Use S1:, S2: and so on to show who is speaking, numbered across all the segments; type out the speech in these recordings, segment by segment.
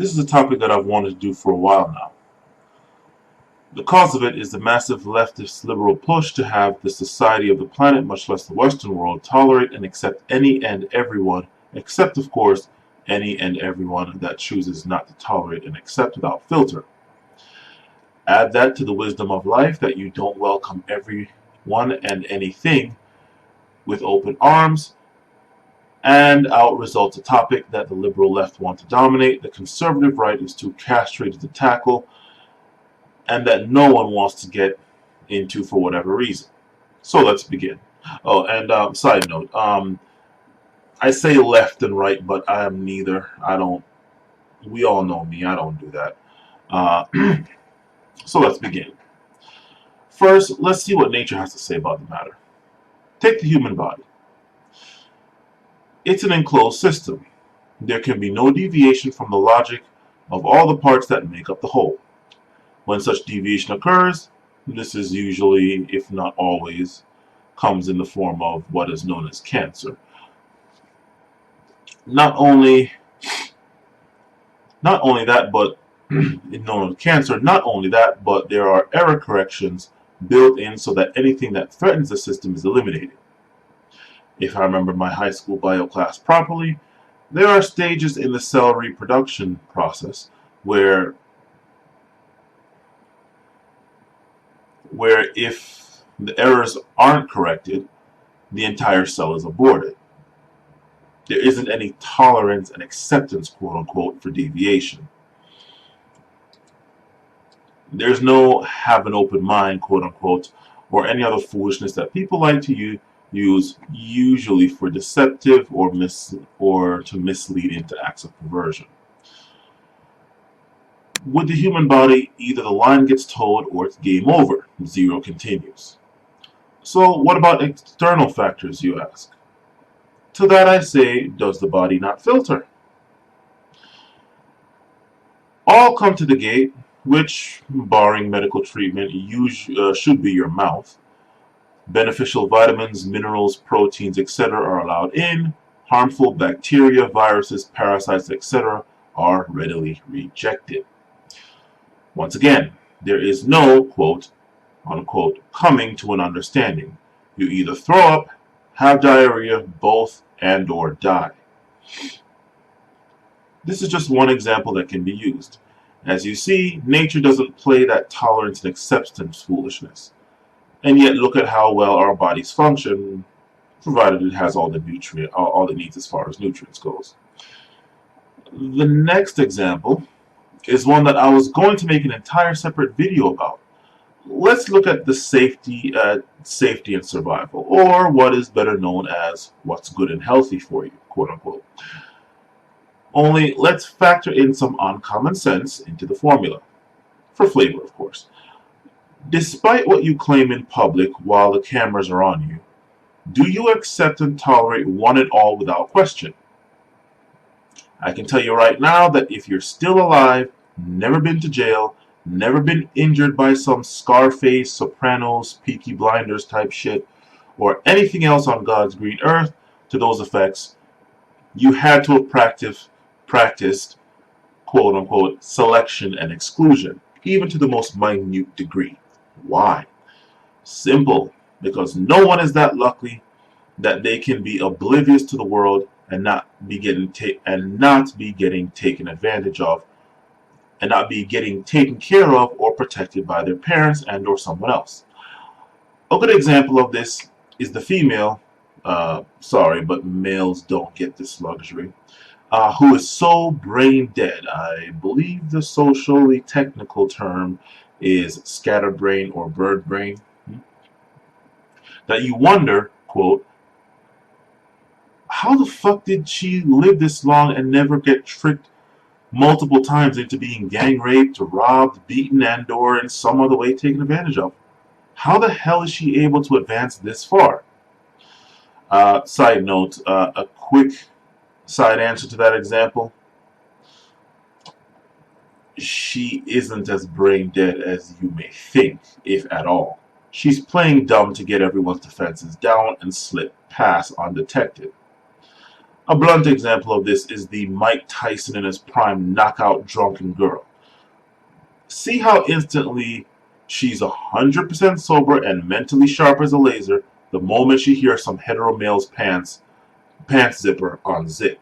S1: This is a topic that I've wanted to do for a while now. The cause of it is the massive leftist liberal push to have the society of the planet, much less the Western world, tolerate and accept any and everyone, except, of course, any and everyone that chooses not to tolerate and accept without filter. Add that to the wisdom of life that you don't welcome everyone and anything with open arms, and out results a topic that the liberal left want to dominate, the conservative right is too castrated to tackle, and that no one wants to get into for whatever reason. So let's begin. Oh, and side note, I say left and right, but I am neither. I don't. We all know me. I don't do that. Uh, so let's begin. First, let's see what nature has to say about the matter. Take the human body. It's an enclosed system. There can be no deviation from the logic of all the parts that make up the whole. When such deviation occurs, this is usually, if not always, comes in the form of what is known as cancer. Not only that, but known as cancer. Not only that, but there are error corrections built in so that anything that threatens the system is eliminated. If I remember my high school bio class properly, there are stages in the cell reproduction process where if the errors aren't corrected, the entire cell is aborted. There isn't any tolerance and acceptance, quote unquote, for deviation. There's no have an open mind, quote unquote, or any other foolishness that people like to use usually for deceptive or to mislead into acts of perversion. With the human body, either the line gets toed or it's game over. Zero continues. So what about external factors, you ask? To that I say, does the body not filter? All come to the gate, which, barring medical treatment, should be your mouth. Beneficial vitamins, minerals, proteins, etc. are allowed in. Harmful bacteria, viruses, parasites, etc. are readily rejected. Once again, there is no, quote unquote, coming to an understanding. You either throw up, have diarrhea, both, and or die. This is just one example that can be used. As you see, nature doesn't play that tolerance and acceptance foolishness. And yet look at how well our bodies function, provided it has all it needs as far as nutrients goes. The next example is one that I was going to make an entire separate video about. Let's look at the safety and survival, or what is better known as what's good and healthy for you, quote unquote. Only let's factor in some uncommon sense into the formula. For flavor, of course. Despite what you claim in public while the cameras are on you, do you accept and tolerate one and all without question? I can tell you right now that if you're still alive, never been to jail, never been injured by some Scarface, Sopranos, Peaky Blinders type shit, or anything else on God's green earth to those effects, you had to have practiced quote unquote selection and exclusion, even to the most minute degree. Why? Simple. Because no one is that lucky that they can be oblivious to the world and not be getting taken advantage of, and not be getting taken care of or protected by their parents and or someone else. A good example of this is the female, sorry, but males don't get this luxury, who is so brain dead. I believe the socially technical term is scatterbrain or bird brain, that you wonder, quote, how the fuck did she live this long and never get tricked multiple times into being gang raped, robbed, beaten, and or in some other way taken advantage of? How the hell is she able to advance this far? Side note, a quick side answer to that example. She isn't as brain dead as you may think, if at all. She's playing dumb to get everyone's defenses down and slip past undetected. A blunt example of this is the Mike Tyson in his prime knockout drunken girl. See how instantly she's 100% sober and mentally sharp as a laser the moment she hears some hetero male's pants zipper unzip.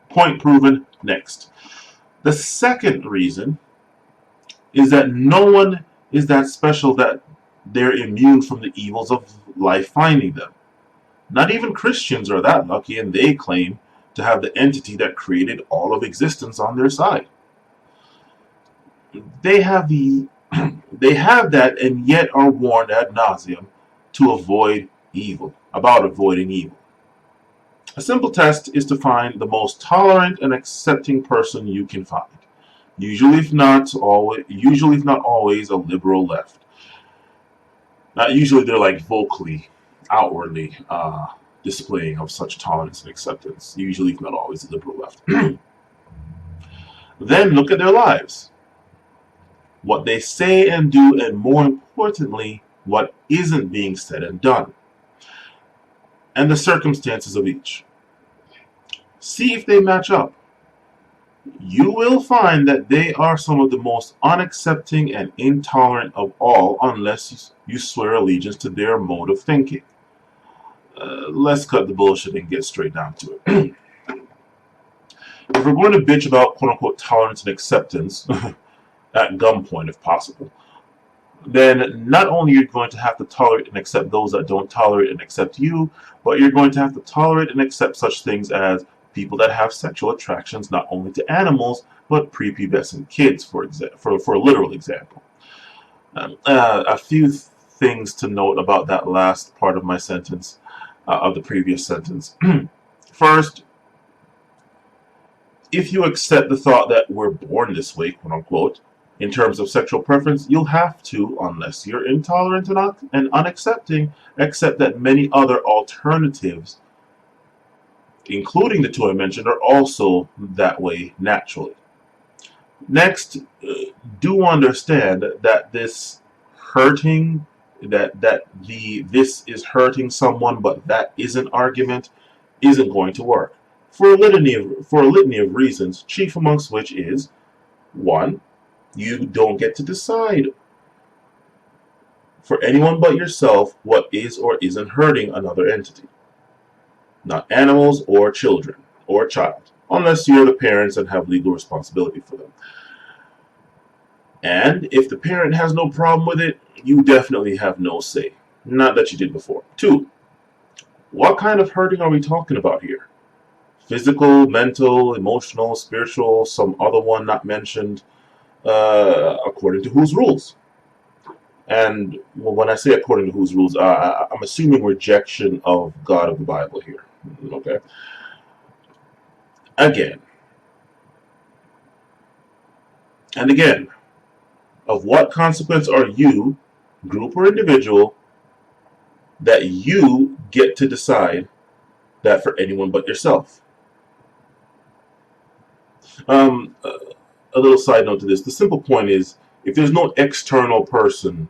S1: Point proven. Next. The second reason is that no one is that special that they're immune from the evils of life finding them. Not even Christians are that lucky, and they claim to have the entity that created all of existence on their side. They have that, and yet are warned ad nauseum to avoid evil, about avoiding evil. A simple test is to find the most tolerant and accepting person you can find. Usually, if not always, a liberal left. Usually, they're like vocally, outwardly displaying of such tolerance and acceptance. Usually, if not always, a liberal left. Then look at their lives. What they say and do, and more importantly, what isn't being said and done, and the circumstances of each. See if they match up. You will find that they are some of the most unaccepting and intolerant of all, unless you swear allegiance to their mode of thinking. Let's cut the bullshit and get straight down to it. If we're going to bitch about quote-unquote tolerance and acceptance, at gunpoint if possible, then not only are you going to have to tolerate and accept those that don't tolerate and accept you, but you're going to have to tolerate and accept such things as people that have sexual attractions not only to animals, but prepubescent kids, for a literal example. A few things to note about that last part of my sentence, of the previous sentence. First, if you accept the thought that we're born this way, quote unquote, in terms of sexual preference, you'll have to, unless you're intolerant and unaccepting, accept that many other alternatives, including the two I mentioned, are also that way naturally. Next, do understand that this is hurting someone, but that isn't argument, isn't going to work. For a litany of reasons, chief amongst which is, 1, you don't get to decide for anyone but yourself what is or isn't hurting another entity. Not animals or children or a child, unless you're the parents and have legal responsibility for them. And if the parent has no problem with it, you definitely have no say. Not that you did before. 2, what kind of hurting are we talking about here? Physical, mental, emotional, spiritual, some other one not mentioned? According to whose rules? And when I say according to whose rules, I'm assuming rejection of God of the Bible here. Okay. Again. And again, of what consequence are you, group or individual, that you get to decide that for anyone but yourself? A little side note to this. The simple point is, if there's no external person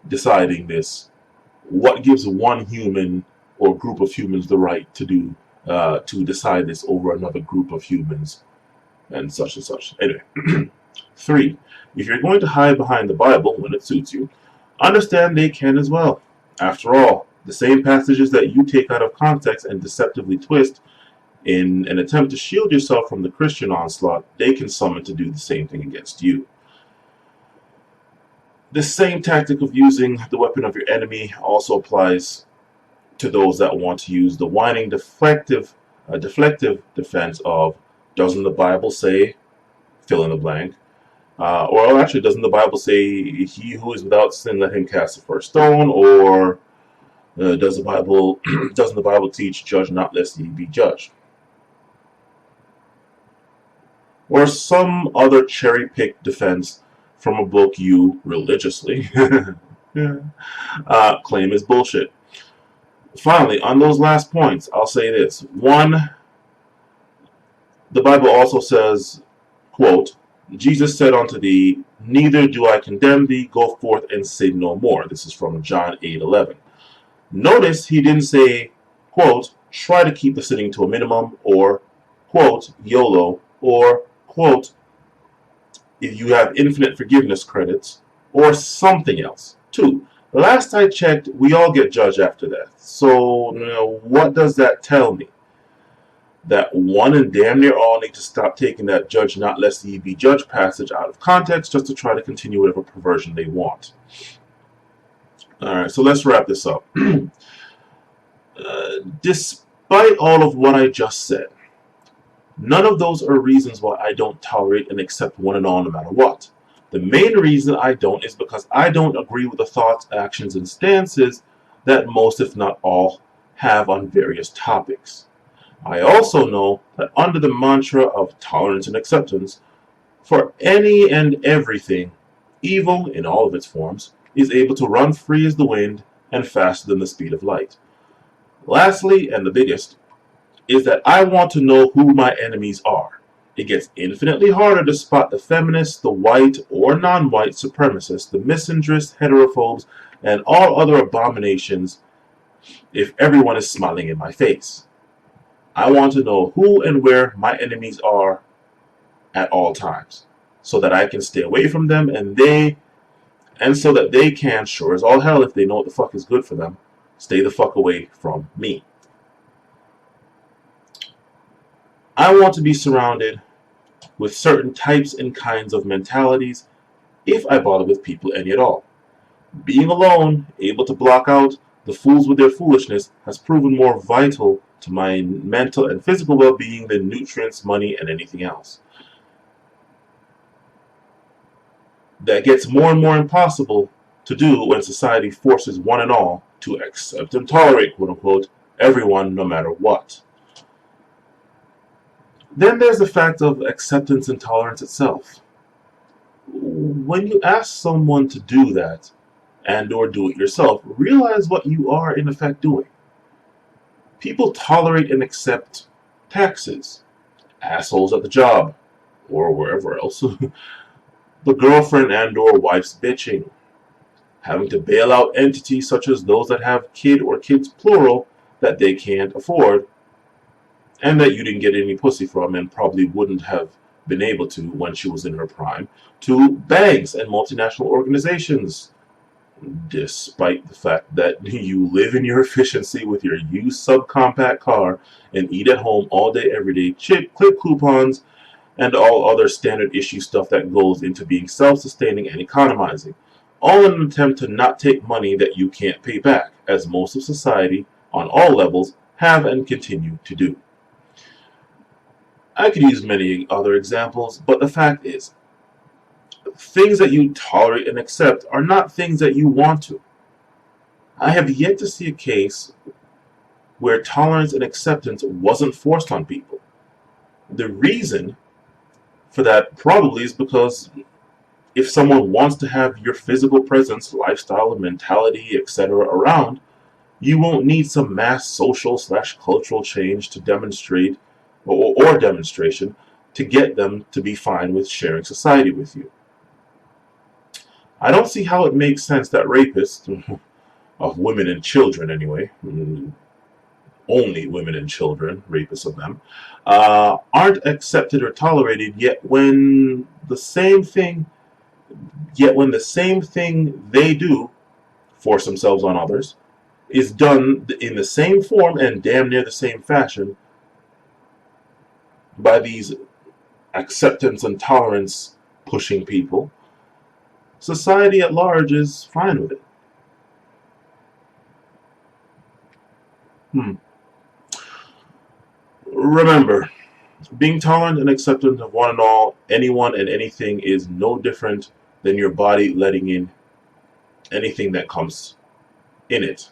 S1: deciding this, what gives one human or group of humans the right to decide this over another group of humans and such and such? Anyway. 3, if you're going to hide behind the Bible when it suits you, understand they can as well. After all, the same passages that you take out of context and deceptively twist in an attempt to shield yourself from the Christian onslaught, they can summon to do the same thing against you. This same tactic of using the weapon of your enemy also applies to those that want to use the whining, deflective defense of, doesn't the Bible say, fill in the blank? Or actually, doesn't the Bible say, he who is without sin, let him cast the first stone? Or doesn't the Bible teach, judge not lest ye be judged? Or some other cherry-picked defense from a book you religiously claim is bullshit. Finally, on those last points, I'll say this. 1, the Bible also says, quote, Jesus said unto thee, neither do I condemn thee, go forth and sin no more. This is from John 8:11. Notice he didn't say, quote, try to keep the sinning to a minimum, or, quote, YOLO, or, quote, if you have infinite forgiveness credits, or something else. 2. Last I checked, we all get judged after death. So, what does that tell me? That one and damn near all need to stop taking that judge not lest ye be judged passage out of context just to try to continue whatever perversion they want. Alright, so let's wrap this up. Despite all of what I just said, none of those are reasons why I don't tolerate and accept one and all no matter what. The main reason I don't is because I don't agree with the thoughts, actions, and stances that most, if not all, have on various topics. I also know that under the mantra of tolerance and acceptance, for any and everything, evil, in all of its forms, is able to run free as the wind and faster than the speed of light. Lastly, and the biggest, is that I want to know who my enemies are. It gets infinitely harder to spot the feminists, the white or non-white supremacists, the misandrists, heterophobes, and all other abominations if everyone is smiling in my face. I want to know who and where my enemies are at all times, so that I can stay away from them and so that they can, sure as all hell if they know what the fuck is good for them, stay the fuck away from me. I want to be surrounded with certain types and kinds of mentalities if I bother with people any at all. Being alone, able to block out the fools with their foolishness, has proven more vital to my mental and physical well-being than nutrients, money, and anything else. That gets more and more impossible to do when society forces one and all to accept and tolerate, quote-unquote, everyone no matter what. Then there's the fact of acceptance and tolerance itself. When you ask someone to do that, and or do it yourself, realize what you are in effect doing. People tolerate and accept taxes, assholes at the job, or wherever else, the girlfriend and or wife's bitching, having to bail out entities such as those that have kid or kids plural that they can't afford, and that you didn't get any pussy from and probably wouldn't have been able to when she was in her prime, to banks and multinational organizations, despite the fact that you live in your efficiency with your used subcompact car and eat at home all day every day, clip coupons, and all other standard issue stuff that goes into being self-sustaining and economizing, all in an attempt to not take money that you can't pay back, as most of society, on all levels, have and continue to do. I could use many other examples, but the fact is, things that you tolerate and accept are not things that you want to. I have yet to see a case where tolerance and acceptance wasn't forced on people. The reason for that probably is because if someone wants to have your physical presence, lifestyle, and mentality, etc. around, you won't need some mass social/cultural change to demonstrate or demonstration to get them to be fine with sharing society with you. I don't see how it makes sense that rapists, of women and children anyway, only women and children, rapists of them, aren't accepted or tolerated, yet when the same thing they do, force themselves on others, is done in the same form and damn near the same fashion by these acceptance and tolerance pushing people, society at large is fine with it. Remember, being tolerant and acceptant of one and all, anyone and anything is no different than your body letting in anything that comes in it.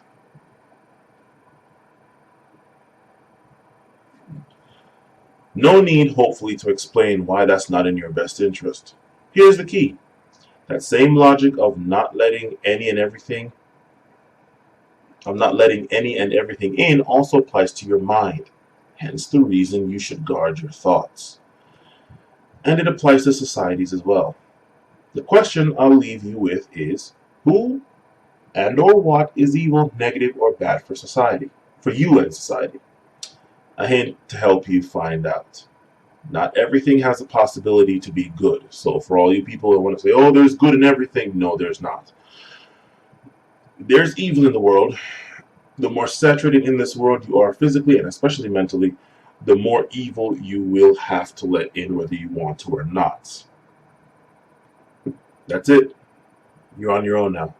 S1: No need, hopefully, to explain why that's not in your best interest. Here's the key. That same logic of not letting any and everything in also applies to your mind. Hence the reason you should guard your thoughts. And it applies to societies as well. The question I'll leave you with is, who and or what is evil, negative, or bad for society? for you and society. A hint to help you find out. Not everything has a possibility to be good. So for all you people that want to say, oh, there's good in everything, no, there's not. There's evil in the world. The more saturated in this world you are physically and especially mentally, the more evil you will have to let in whether you want to or not. That's it. You're on your own now.